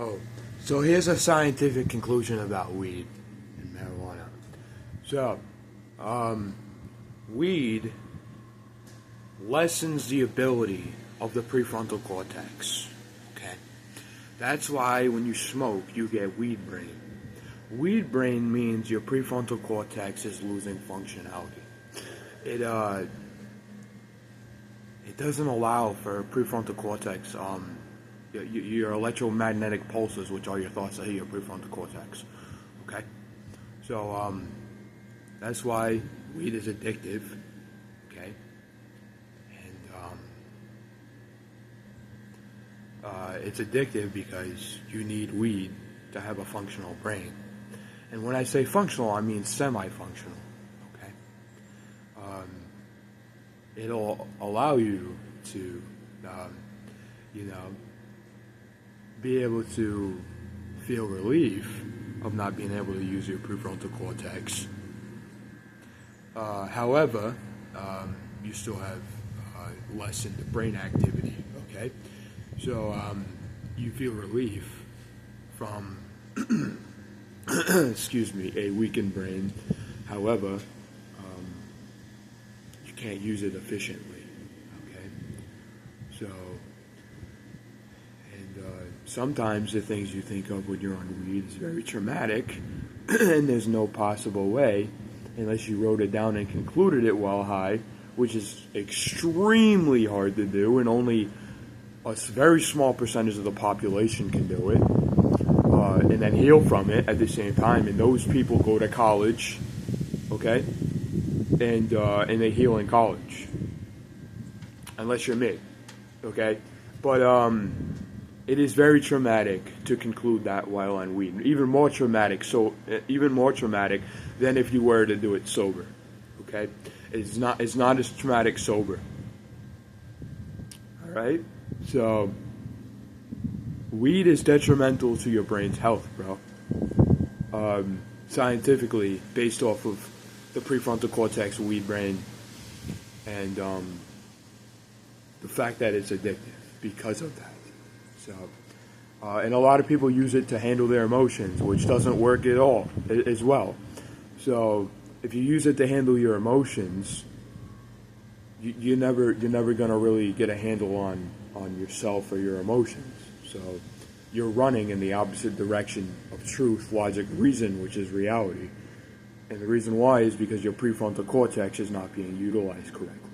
Oh, so here's a scientific conclusion about weed and marijuana. So, weed lessens the ability of the prefrontal cortex. Okay? That's why when you smoke, you get weed brain. Weed brain means your prefrontal cortex is losing functionality. It doesn't allow for prefrontal cortex, your electromagnetic pulses, which are your thoughts, to hit your prefrontal cortex. Okay? So, that's why weed is addictive. Okay? And, it's addictive because you need weed to have a functional brain. And when I say functional, I mean semi-functional. Okay? It'll allow you to, be able to feel relief of not being able to use your prefrontal cortex. However, you still have lessened brain activity. Okay, so you feel relief from, excuse me, a weakened brain. However, you can't use it efficiently. Okay, so. Sometimes the things you think of when you're on weed is very traumatic, and there's no possible way, unless you wrote it down and concluded it while high, which is extremely hard to do, and only a very small percentage of the population can do it, and then heal from it at the same time. And those people go to college, okay, and they heal in college, unless you're me, okay, but it is very traumatic to conclude that while on weed. Even more traumatic than if you were to do it sober. Okay, it's not as traumatic sober. All right, so weed is detrimental to your brain's health, bro. Scientifically, based off of the prefrontal cortex, weed brain, and the fact that it's addictive because of that. So, and a lot of people use it to handle their emotions, which doesn't work at all as well. So, if you use it to handle your emotions, you're never gonna really get a handle on yourself or your emotions. So, you're running in the opposite direction of truth, logic, reason, which is reality. And the reason why is because your prefrontal cortex is not being utilized correctly.